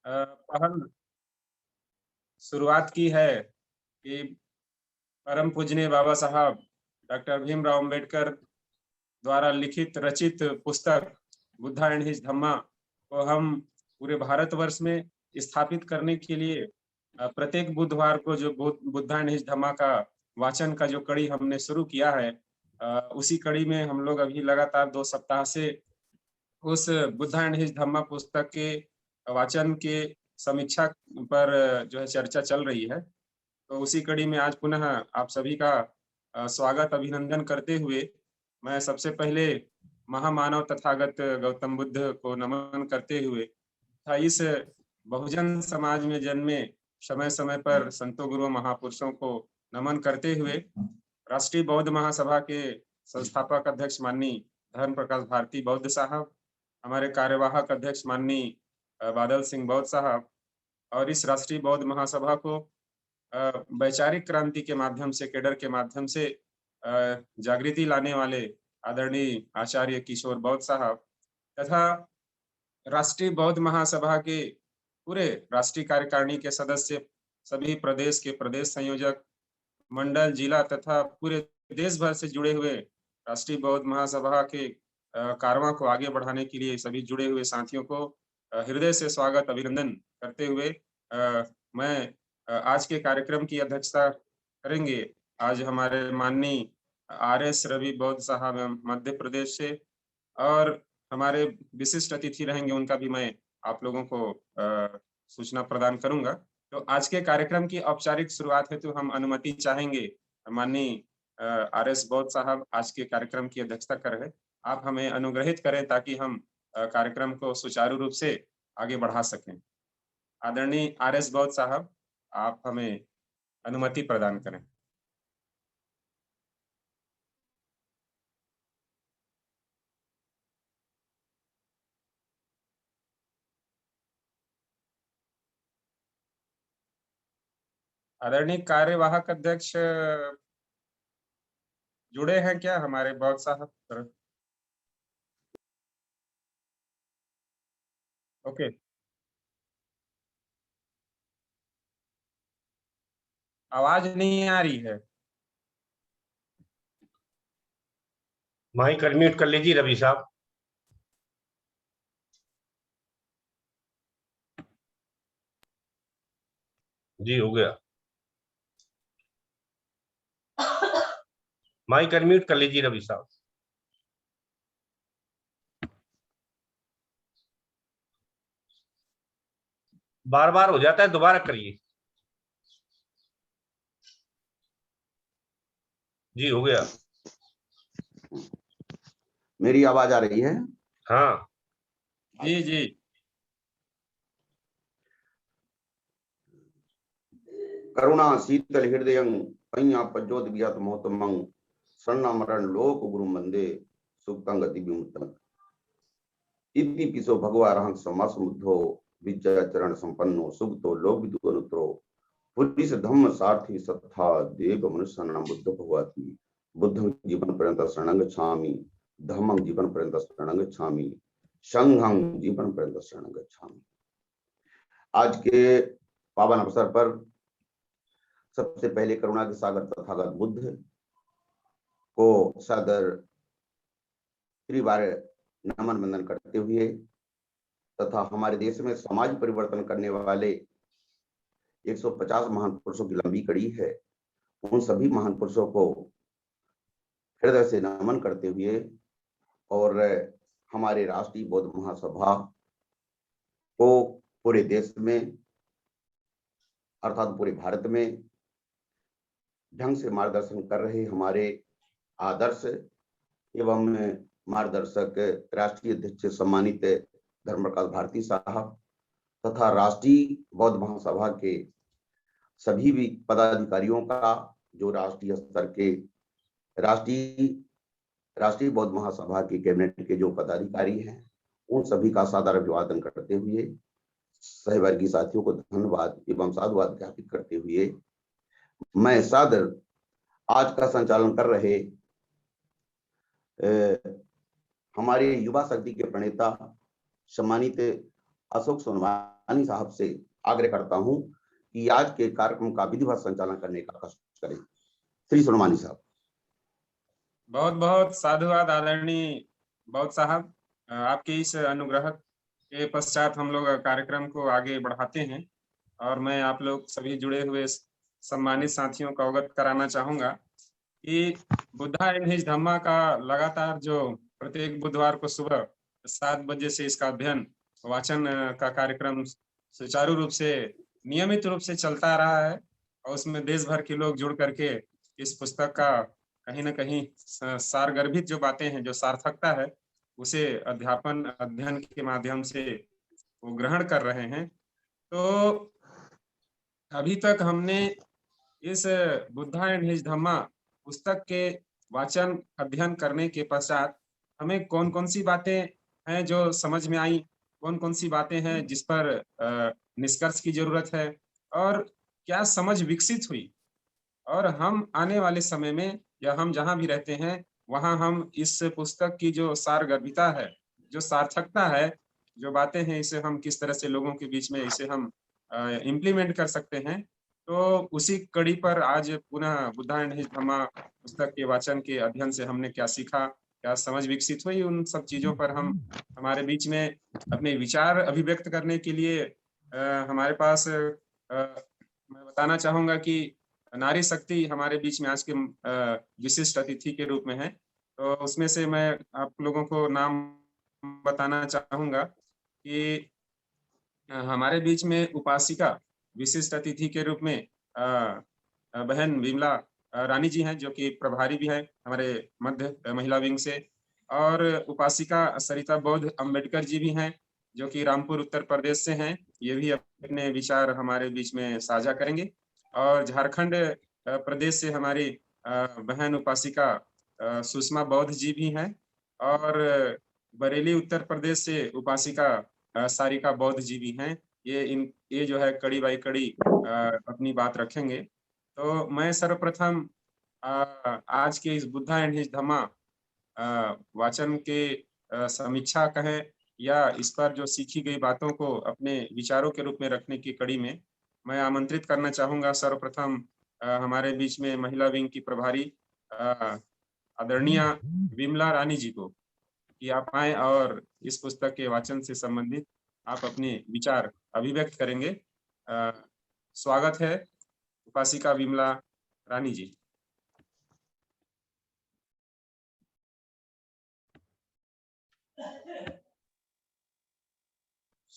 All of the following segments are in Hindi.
पहल शुरुआत की है कि परम पूजनीय बाबा साहब डॉक्टर भीमराव अंबेडकर द्वारा लिखित रचित पुस्तक बुद्धा एंड हिज धम्मा को हम पूरे भारतवर्ष में स्थापित करने के लिए प्रत्येक बुधवार को जो बुद्धा एंड हिज धम्मा का वाचन का जो कड़ी हमने शुरू किया है, उसी कड़ी में हम लोग अभी लगातार 2 सप्ताह से उस बुद्धा एंड हिज धम्मा पुस्तक के वाचन के समीक्षा पर जो है चर्चा चल रही है। तो उसी कड़ी में आज पुनः आप सभी का स्वागत अभिनंदन करते हुए मैं सबसे पहले महामानव तथागत गौतम बुद्ध को नमन करते हुए तथा इस बहुजन समाज में जन्मे समय समय पर संतों गुरुओं महापुरुषों को नमन करते हुए राष्ट्रीय बौद्ध महासभा के संस्थापक अध्यक्ष माननीय धर्म प्रकाश भारती बौद्ध साहब, हमारे कार्यवाहक अध्यक्ष माननीय बादल सिंह बौद्ध साहब और इस राष्ट्रीय बौद्ध महासभा को वैचारिक क्रांति के माध्यम से, कैडर के माध्यम से जागृति लाने वाले आदरणीय आचार्य किशोर बौद्ध साहब तथा राष्ट्रीय बौद्ध महासभा के पूरे राष्ट्रीय कार्यकारिणी के सदस्य, सभी प्रदेश के प्रदेश संयोजक, मंडल, जिला तथा पूरे देश भर से जुड़े हुए राष्ट्रीय बौद्ध महासभा के कारवां को आगे बढ़ाने के लिए सभी जुड़े हुए साथियों को हृदय से स्वागत अभिनंदन करते हुए मैं आज के कार्यक्रम की अध्यक्षता करेंगे। आज हमारे माननीय आर.एस. रवि बौद्ध साहब मध्य प्रदेश से और हमारे विशिष्ट अतिथि रहेंगे, उनका भी मैं आप लोगों को सूचना प्रदान करूंगा। तो आज के कार्यक्रम की औपचारिक शुरुआत हेतु हम अनुमति चाहेंगे माननीय आर.एस. बौद्ध साहब आज के कार्यक्रम की अध्यक्षता कर रहे। आप हमें अनुग्रहित करें ताकि हम कार्यक्रम को सुचारू रूप से आगे बढ़ा सकें। आदरणीय आर.एस. बौद्ध साहब, आप हमें अनुमति प्रदान करें। आदरणीय कार्यवाहक अध्यक्ष जुड़े हैं क्या हमारे बौद्ध साहब? ओके, आवाज नहीं आ रही है। माइक अनम्यूट कर लीजिए रवि साहब। जी हो गया। माइक अनम्यूट कर लीजिए रवि साहब। बार बार हो जाता है, दोबारा करिए। जी हो गया। मेरी आवाज आ रही है? हाँ जी जी। करुणा शीतल हृदय पैया पज्जोत वियत मोहतमं शरणामरण लोक गुरु मंदे सुक्तं गति विमुक्तं इति पिसो भगवारहं समसमुद्धो विद्या चरण संपन्नो सुगतो लोक विदु अनुत्रो पुलिस धम्म सारथी सत्था देव मनुष्य नाम बुद्ध भगवती बुद्धं जीवन पर्यंत शरणं गच्छामि धम्मं जीवन पर्यंत शरणं गच्छामि संघं जीवन पर्यंत शरणं गच्छामि। आज के पावन अवसर पर सबसे पहले करुणा के सागर तथागत बुद्ध को सादर त्रिवार नमन वंदन करते हुए तथा हमारे देश में समाज परिवर्तन करने वाले 150 महान पुरुषों की लंबी कड़ी है, उन सभी महान पुरुषों को हृदय से नमन करते हुए और हमारे राष्ट्रीय बौद्ध महासभा को पूरे देश में अर्थात पूरे भारत में ढंग से मार्गदर्शन कर रहे हमारे आदर्श एवं मार्गदर्शक राष्ट्रीय अध्यक्ष सम्मानित धर्म प्रकाश भारती साहब तथा राष्ट्रीय बौद्ध महासभा के सभी भी पदाधिकारियों का, जो राष्ट्रीय स्तर के राष्ट्रीय बौद्ध महासभा की कैबिनेट के जो पदाधिकारी हैं, उन सभी का सादर अभिवादन करते हुए सहवर्गी साथियों को धन्यवाद एवं साधुवाद ज्ञापित करते हुए मैं सादर आज का संचालन कर रहे हमारे युवा शक्ति के प्रणेता सम्मानित अशोक सोनवानी साहब से आग्रह करता हूं कि आज के कार्यक्रम का विधिवत संचालन करने का कष्ट करें। श्री सोनवानी साहब। बहुत बहुत साधुवाद आदरणीय बौद्ध साहब। आपके इस अनुग्रह के पश्चात हम लोग कार्यक्रम को आगे बढ़ाते हैं और मैं आप लोग सभी जुड़े हुए सम्मानित साथियों को अवगत कराना चाहूंगा कि बुद्धा एंड हिज धम्मा का लगातार जो प्रत्येक बुधवार को सुबह 7 बजे से इसका अध्ययन वाचन का कार्यक्रम सुचारू रूप से नियमित रूप से चलता आ रहा है और उसमें देश भर के लोग जुड़ करके इस पुस्तक का कहीं ना कहीं सारगर्भित जो बातें हैं, जो सार्थकता है, उसे अध्यापन अध्ययन के माध्यम से वो ग्रहण कर रहे हैं। तो अभी तक हमने इस बुद्धा एंड हिज धम्मा पुस्तक के वाचन अध्ययन करने के पश्चात हमें कौन कौन सी बातें हैं जो समझ में आई, कौन कौन सी बातें हैं जिस पर निष्कर्ष की जरूरत है और क्या समझ विकसित हुई, और हम आने वाले समय में या हम जहां भी रहते हैं वहां हम इस पुस्तक की जो सारगर्भिता है, जो सार्थकता है, जो बातें हैं, इसे हम किस तरह से लोगों के बीच में इसे हम इम्प्लीमेंट कर सकते हैं। तो उसी कड़ी पर आज पुनः बुद्धा एंड हिज धम्मा पुस्तक के वाचन के अध्ययन से हमने क्या सीखा, क्या समझ विकसित हुई, उन सब चीजों पर हम हमारे बीच में अपने विचार अभिव्यक्त करने के लिए हमारे पास मैं बताना चाहूंगा कि नारी शक्ति हमारे बीच में आज के विशिष्ट अतिथि के रूप में है। तो उसमें से मैं आप लोगों को नाम बताना चाहूंगा कि हमारे बीच में उपासिका विशिष्ट अतिथि के रूप में बहन विमला रानी जी हैं, जो कि प्रभारी भी है हमारे मध्य महिला विंग से, और उपासिका सरिता बौद्ध अम्बेडकर जी भी हैं, जो कि रामपुर उत्तर प्रदेश से हैं। ये भी अपने विचार हमारे बीच में साझा करेंगे। और झारखंड प्रदेश से हमारी बहन उपासिका सुषमा बौद्ध जी भी हैं, और बरेली उत्तर प्रदेश से उपासिका सारिका बौद्ध जी भी हैं। ये जो है कड़ी बाई कड़ी अपनी बात रखेंगे। तो मैं सर्वप्रथम आज के इस बुद्धा एंड हिज धम्मा वाचन के समीक्षा कहें या इस पर जो सीखी गई बातों को अपने विचारों के रूप में रखने की कड़ी में मैं आमंत्रित करना चाहूंगा सर्वप्रथम हमारे बीच में महिला विंग की प्रभारी आदरणीय विमला रानी जी को, कि आप आए और इस पुस्तक के वाचन से संबंधित आप अपने विचार अभिव्यक्त करेंगे। स्वागत है उपासिका विमला रानी जी।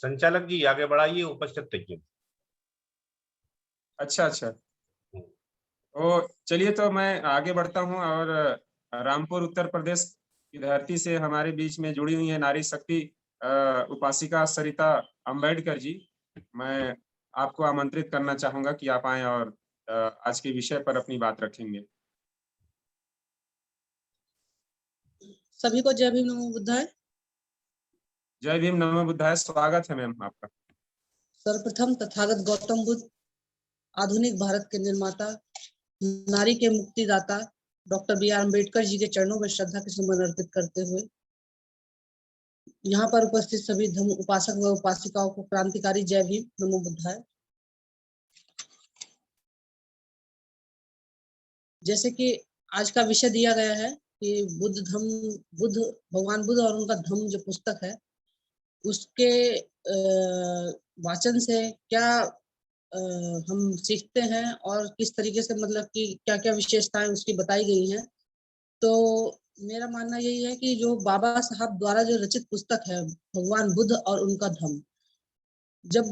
संचालक जी आगे बढ़ाइए, उपस्थित रहिए। अच्छा, तो चलिए, तो मैं आगे बढ़ता हूं और रामपुर उत्तर प्रदेश की धरती से हमारे बीच में जुड़ी हुई है नारी शक्ति उपासिका सरिता अम्बेडकर जी। मैं आपको आमंत्रित करना चाहूंगा कि आप आए और आज के विषय पर अपनी बात रखेंगे। सभी को जय भीम नमो बुद्धाय। जय भीम नमो बुद्धाय। स्वागत है मैम आपका। सर्वप्रथम तथागत गौतम बुद्ध, आधुनिक भारत के निर्माता, नारी के मुक्तिदाता doctor B are Ambedkar ji के चरणों में श्रद्धा के सुमन अर्पित करते हुए यहाँ पर उपस्थित सभी धम्म उपासक व उपासिकाओं को क्रांतिकारी जय भीम नमो बुद्धाय। जैसे कि आज का विषय दिया गया है कि बुद्ध भगवान बुद्ध और उनका धम्म जो पुस्तक है उसके वाचन से क्या हम सीखते हैं और किस तरीके से, मतलब कि क्या क्या विशेषताएं उसकी बताई गई हैं। तो मेरा मानना यही है कि जो बाबा साहब द्वारा जो रचित पुस्तक है भगवान बुद्ध और उनका धम्म, जब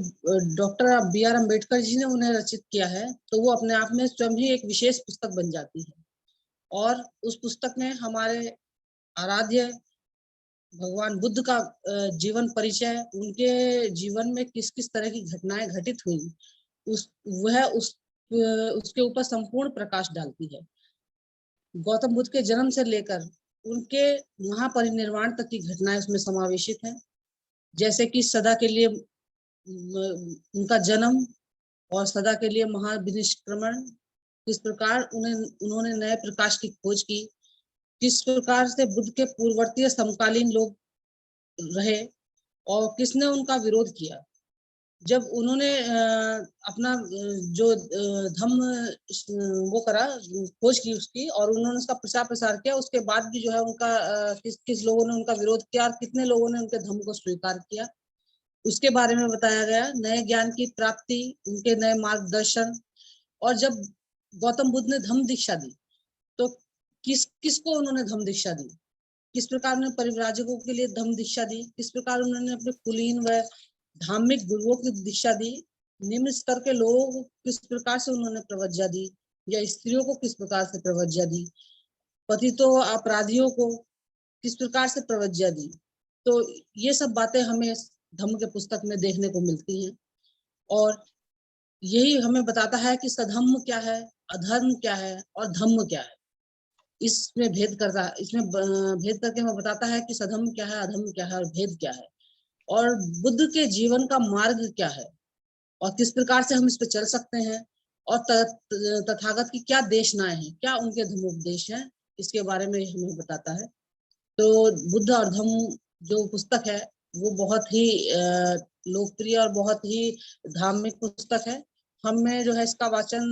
doctor B are Ambedkar ji ने उन्हें रचित किया है तो वो अपने आप में स्वयं ही एक विशेष पुस्तक बन जाती है। और उस पुस्तक में हमारे आराध्य भगवान बुद्ध का जीवन परिचय, उनके जीवन में किस किस तरह की घटनाएं घटित हुई, उसके ऊपर संपूर्ण प्रकाश डालती है। गौतम बुद्ध के जन्म से लेकर उनके महापरिनिर्वाण तक की घटनाएं उसमें समावेशित हैं। जैसे कि सदा के लिए उनका जन्म और सदा के लिए महाविनिष्क्रमण, किस प्रकार उन्होंने नए प्रकाश की खोज की, किस प्रकार से बुद्ध के पूर्ववर्ती समकालीन लोग रहे और किसने उनका विरोध किया। जब उन्होंने अपना जो धम्म वो करा, खोज की उसकी, और उन्होंने उसका प्रचार प्रसार किया, उसके बाद भी जो है उनका किस किस लोगों ने उनका विरोध किया और कितने लोगों ने उनके धम्म को स्वीकार किया, उसके बारे में बताया गया। नए ज्ञान की प्राप्ति, उनके नए मार्गदर्शन। और जब गौतम बुद्ध ने धम्म दीक्षा दी तो किसको उन्होंने धम्म दीक्षा दी, किस प्रकार उन्होंने परिव्राजकों के लिए धम्म दीक्षा दी, किस प्रकार उन्होंने अपने कुलीन व धार्मिक गुरुओं की दीक्षा दी, निम्न स्तर के लोगों को किस प्रकार से उन्होंने प्रवज्ञा दी, या स्त्रियों को किस प्रकार से प्रवज्ञा दी, पतितों अपराधियों को किस प्रकार से प्रवज्ञा दी। तो ये सब बातें हमें धम्म के पुस्तक में देखने को मिलती हैं, और यही हमें बताता है कि सधम्म क्या है, अधर्म क्या है और धम्म क्या है। इसमें भेद करके हमें बताता है कि सधम्म क्या है, अधर्म क्या है और भेद क्या है, और बुद्ध के जीवन का मार्ग क्या है, और किस प्रकार से हम इस पे चल सकते हैं, और तथागत की क्या देशनाएं हैं, क्या उनके धर्मोपदेश हैं, इसके बारे में हमें बताता है। तो बुद्ध और धम्म जो पुस्तक है वो बहुत ही लोकप्रिय और बहुत ही धार्मिक पुस्तक है। हमें जो है इसका वाचन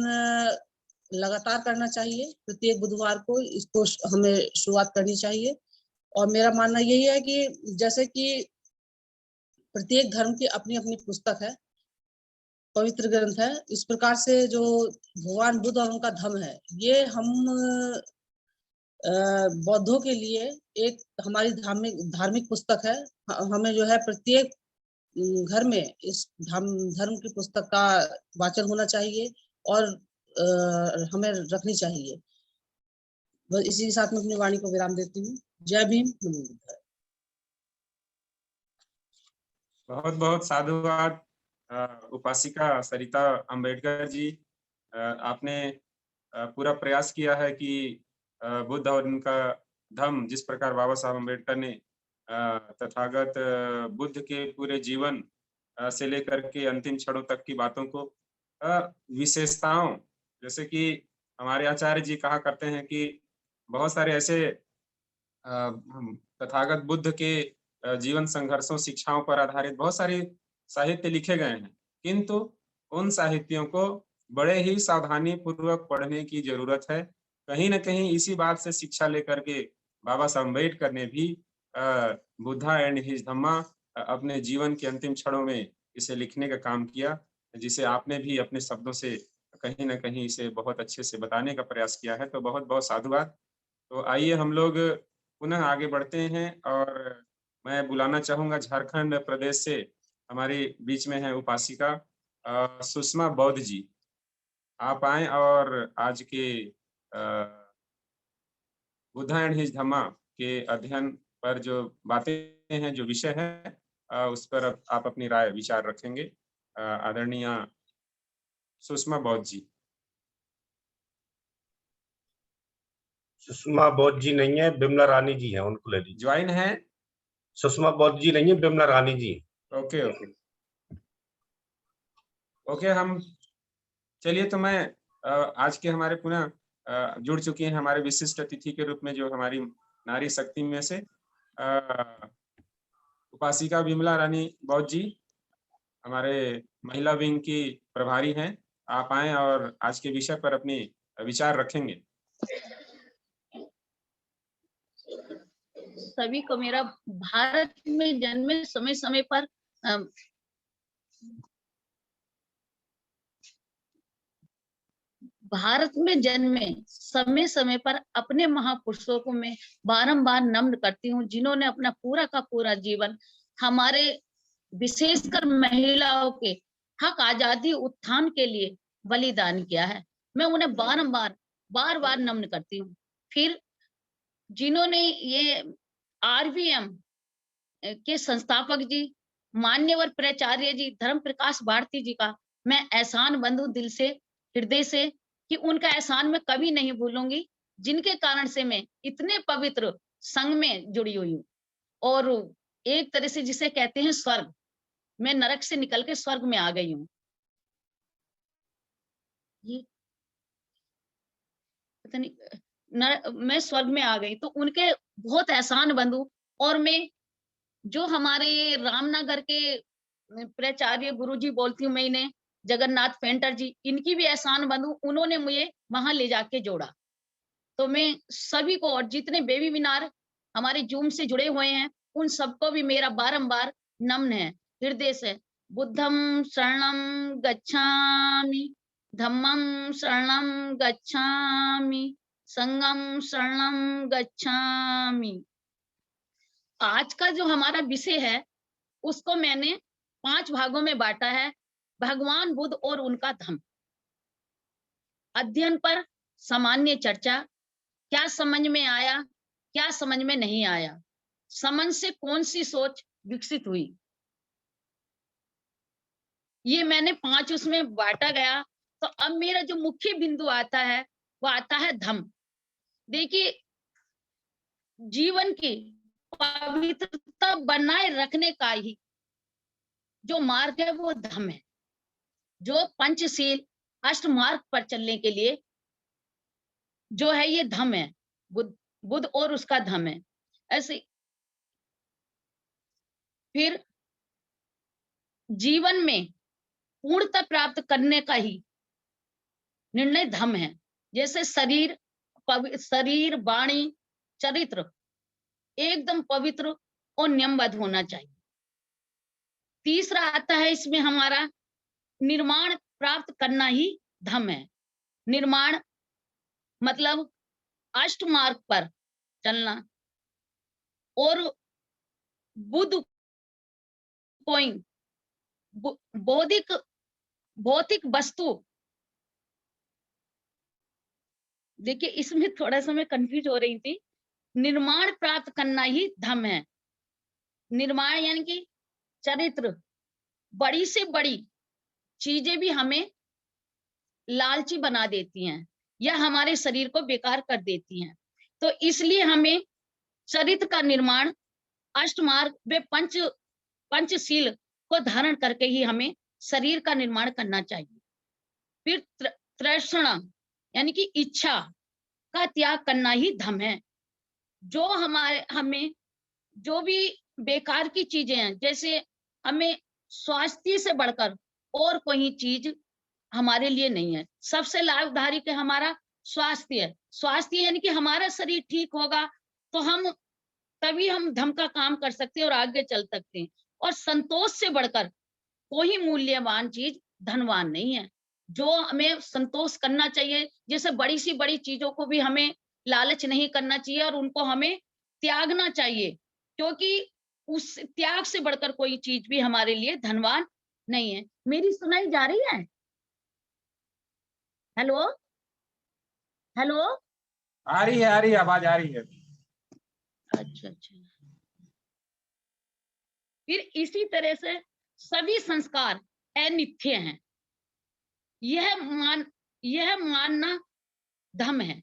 लगातार करना चाहिए, प्रत्येक बुधवार को इसको हमें शुरुआत करनी चाहिए। और मेरा मानना यही है कि जैसे कि प्रत्येक धर्म की अपनी अपनी पुस्तक है, पवित्र ग्रंथ है, इस प्रकार से जो भगवान बुद्ध और उनका धम्म है, ये हम बौद्धों के लिए एक हमारी धार्मिक पुस्तक है। हमें जो है प्रत्येक घर में इस धर्म की पुस्तक का वाचन होना चाहिए और हमें रखनी चाहिए। बस इसी के साथ में अपनी वाणी को विराम देती हूँ। जय भीम, नमो बुद्धाय। बहुत बहुत साधुवाद उपासिका सरिता अंबेडकर जी। आपने पूरा प्रयास किया है कि बुद्ध और उनका धम्म, जिस प्रकार बाबा साहब अंबेडकर ने तथागत बुद्ध के पूरे जीवन से लेकर के अंतिम क्षणों तक की बातों को, विशेषताओं, जैसे कि हमारे आचार्य जी कहा करते हैं कि बहुत सारे ऐसे तथागत बुद्ध के जीवन संघर्षों, शिक्षाओं पर आधारित बहुत सारे साहित्य लिखे गए हैं, किंतु उन साहित्यों को बड़े ही सावधानी पूर्वक पढ़ने की जरूरत है। कहीं न कहीं इसी बात से शिक्षा लेकर के बाबा साहब अम्बेडकर ने भी बुद्धा एंड हिज धम्मा अपने जीवन के अंतिम क्षणों में इसे लिखने का काम किया, जिसे आपने भी अपने शब्दों से कहीं न कहीं इसे बहुत अच्छे से बताने का प्रयास किया है। तो बहुत-बहुत साधुवाद। तो आइए हम लोग पुनः आगे बढ़ते हैं, और मैं बुलाना चाहूँगा झारखंड प्रदेश से हमारे बीच में है उपासिका सुषमा बौद्ध जी। आप आएँ और आज के बुद्धा एंड हिज धम्मा के अध्ययन पर जो बातें हैं, जो विषय है, उस पर आप अपनी राय विचार रखेंगे। आदरणीय सुषमा बौद्ध जी। सुषमा बौद्ध जी नहीं है, बिमला रानी जी है, उनको ले लीजिए। ज्वाइन है? सुषमा बौद्ध जी नहीं है, Bimla Rani ji. Okay okay okay. हम चलिए, तो मैं आज के हमारे पुनः जुड़ चुकी हैं हमारे विशिष्ट अतिथि के रूप में, जो हमारी नारी शक्ति में से उपासिका बिमला रानी बौद्ध जी हमारे महिला विंग की प्रभारी हैं। आप आए और आज के विषय पर अपने विचार रखेंगे। सभी को मेरा भारत में जन्मे समय समय पर भारत में जन्मे समय समय पर अपने महापुरुषों को मैं बारंबार नम्र करती हूँ, जिन्होंने अपना पूरा का पूरा जीवन हमारे विशेषकर महिलाओं के हक आजादी उत्थान के लिए बलिदान किया है। मैं उन्हें बार बार नम्र करती हूँ। फिर जिन्होंने ये RVM के संस्थापक जी, मान्यवर प्राचार्य जी धर्म प्रकाश भारती जी का मैं एहसान बंधु दिल से, हृदय से, कि उनका एहसान मैं कभी नहीं भूलूंगी, जिनके कारण से मैं इतने पवित्र संघ में जुड़ी हुई हूँ। और एक तरह से जिसे कहते हैं स्वर्ग, मैं नरक से निकल के स्वर्ग में आ गई हूँ। पता नहीं मैं स्वर्ग में आ गई, तो उनके बहुत एहसान बंधु। और मैं जो हमारे रामनगर के प्राचार्य गुरुजी बोलती हूँ मैं इन्हें, जगन्नाथ पेंटर जी, इनकी भी एहसान बंधु, उन्होंने मुझे वहां ले जाके जोड़ा। तो मैं सभी को, और जितने बेबी मीनार हमारे जूम से जुड़े हुए हैं, उन सबको भी मेरा बारंबार नमन है, हृदय से। बुद्धं शरणं गच्छामि, धम्मं शरणं गच्छामि, संघं शरणं गच्छामि। आज का जो हमारा विषय है उसको मैंने 5 भागों में बांटा है। भगवान बुद्ध और उनका धम्म। अध्ययन पर सामान्य चर्चा, क्या समझ में आया, क्या समझ में नहीं आया, समझ से कौन सी सोच विकसित हुई, ये मैंने 5 उसमें बांटा गया। तो अब मेरा जो मुख्य बिंदु आता है वो आता है धम्म। देखिए, जीवन की पवित्रता बनाए रखने का ही जो मार्ग है वो धम्म है, जो पंचशील अष्ट मार्ग पर चलने के लिए जो है ये धम्म है, बुद्ध और उसका धम्म है। ऐसे फिर जीवन में पूर्णता प्राप्त करने का ही निर्णय धम्म है। जैसे शरीर, शरीर, वाणी, चरित्र एकदम पवित्र और नियमबद्ध होना चाहिए। तीसरा आता है इसमें हमारा निर्माण प्राप्त करना ही धम्म है। निर्माण मतलब अष्ट मार्ग पर चलना, और बुद्ध कोई भौतिक वस्तु, देखिए इसमें थोड़ा सा मैं कंफ्यूज हो रही थी। निर्माण प्राप्त करना ही धम्म है। निर्माण यानी कि चरित्र, बड़ी से बड़ी चीजें भी हमें लालची बना देती हैं या हमारे शरीर को बेकार कर देती हैं। तो इसलिए हमें चरित्र का निर्माण अष्टमार्ग व पंचशील को धारण करके ही हमें शरीर का निर्माण करना चाहिए। फिर तृष्णा यानी कि इच्छा का त्याग करना ही धम्म है। जो हमें जो भी बेकार की चीजें हैं, जैसे हमें स्वास्थ्य से बढ़कर और कोई चीज हमारे लिए नहीं है। सबसे लाभकारी के हमारा स्वास्थ्य है। स्वास्थ्य यानी कि हमारा शरीर ठीक होगा तो तभी हम धम्म का काम कर सकते हैं और आगे चल सकते हैं। और संतोष से बढ़कर कोई मूल्यवान चीज धनवान नहीं है। जो हमें संतोष करना चाहिए, जैसे बड़ी सी बड़ी चीजों को भी हमें लालच नहीं करना चाहिए और उनको हमें त्यागना चाहिए, क्योंकि उस त्याग से बढ़कर कोई चीज भी हमारे लिए धनवान नहीं है। मेरी सुनाई जा रही है? हेलो हेलो, आ रही है, आवाज आ रही है। अच्छा अच्छा। फिर इसी तरह से सभी संस्कार अनित्य हैं, यह मानना धम्म है।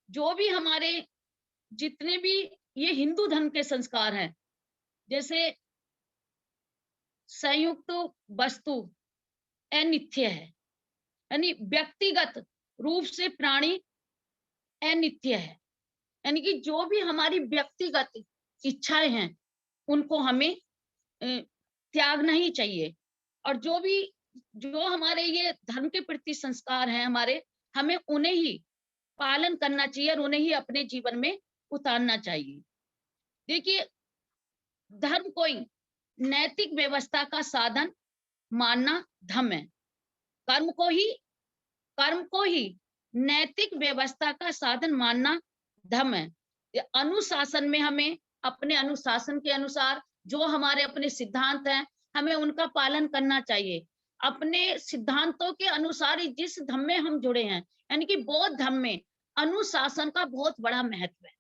जो भी हमारे जितने भी ये हिंदू धर्म के संस्कार हैं, जैसे संयुक्त वस्तु अनित्य है, यानी व्यक्तिगत रूप से प्राणी अनित्य है, यानी कि जो भी हमारी व्यक्तिगत इच्छाएं हैं उनको हमें त्यागना ही चाहिए। और जो हमारे ये धर्म के प्रति संस्कार हैं हमारे, हमें उन्हें ही पालन करना चाहिए और उन्हें ही अपने जीवन में उतारना चाहिए। देखिए, धर्म कोई नैतिक व्यवस्था का साधन मानना धम्म है। कर्म को ही नैतिक व्यवस्था का साधन मानना धम्म है। अनुशासन में हमें अपने अनुशासन के अनुसार जो हमारे अपने सिद्धांत हैं हमें उनका पालन करना चाहिए। अपने सिद्धांतों के अनुसार ही जिस धर्म में हम जुड़े हैं, यानी कि बौद्ध धर्म में अनुशासन का बहुत बड़ा महत्व है।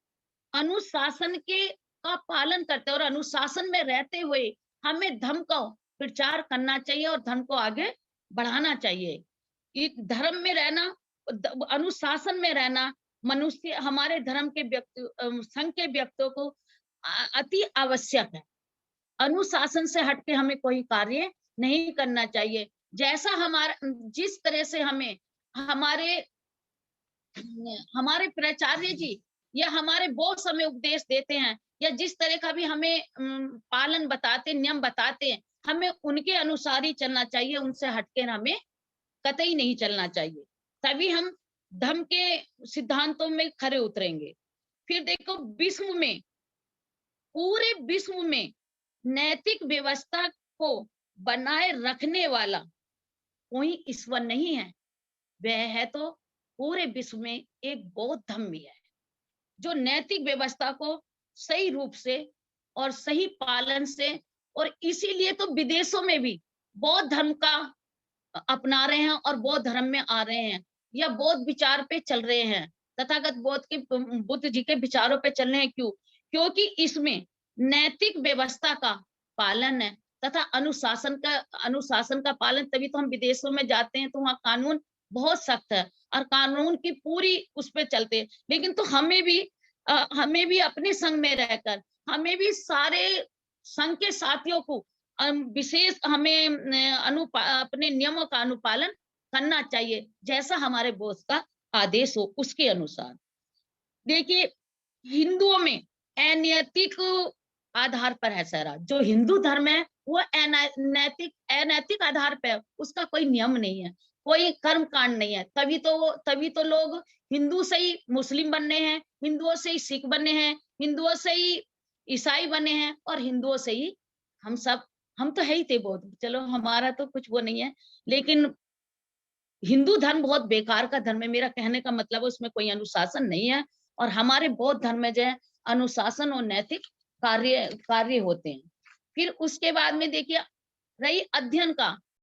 अनुशासन का पालन करते और अनुशासन में रहते हुए हमें धर्म का प्रचार करना चाहिए और धर्म को आगे बढ़ाना चाहिए। धर्म में रहना, अनुशासन में रहना मनुष्य, हमारे धर्म के संघ के व्यक्तियों को अति आवश्यक है। अनुशासन से हटके हमें कोई कार्य नहीं करना चाहिए। जिस तरह से हमें हमारे प्राचार्य जी या हमारे बॉस हमें उपदेश देते हैं या जिस तरह का भी हमें पालन बताते, नियम बताते हैं, हमें उनके अनुसार ही चलना चाहिए, उनसे हटकर हमें कतई नहीं चलना चाहिए। तभी हम धर्म के सिद्धांतों में खरे उतरेंगे। फिर देखो, विश्व में, पूरे विश्व में नैतिक व्यवस्था को बनाए रखने वाला कोई ईश्वर नहीं है। वह है तो पूरे विश्व में एक बौद्ध धर्म भी है, जो नैतिक व्यवस्था को सही रूप से और सही पालन से, और इसीलिए तो विदेशों में भी बौद्ध धर्म का अपना रहे हैं और बौद्ध धर्म में आ रहे हैं या बौद्ध विचार पे चल रहे हैं, तथागत बुद्ध जी के विचारों पे चल रहे हैं। क्यों? क्योंकि इसमें नैतिक व्यवस्था का पालन है तथा अनुशासन का पालन। तभी तो हम विदेशों में जाते हैं तो वहाँ कानून बहुत सख्त है और कानून की पूरी उस पे चलते हैं। लेकिन तो हमें भी अपने संघ में रहकर, हमें भी सारे संघ के साथियों को विशेष हमें अपने नियमों का अनुपालन करना चाहिए, जैसा हमारे बॉस का आदेश हो उसके अनुसार। देखिए, हिंदुओं में अनैतिक आधार पर है सारा। जो हिंदू धर्म है वो अनैतिक आधार पर, उसका कोई नियम नहीं है, कोई कर्म कांड नहीं है। तभी तो लोग हिंदू से ही मुस्लिम बनने हैं, हिंदुओं से ही सिख बनने हैं, हिंदुओं से ही ईसाई बने हैं और हिंदुओं से ही हम तो है ही थे बौद्ध। चलो, हमारा तो कुछ वो नहीं है, लेकिन हिंदू धर्म बहुत बेकार का धर्म है। मेरा कहने का मतलब उसमें कोई अनुशासन नहीं है, और हमारे बौद्ध धर्म में जो है अनुशासन और नैतिक कार्य होते हैं। फिर उसके बाद में देखिए, रही अध्ययन का,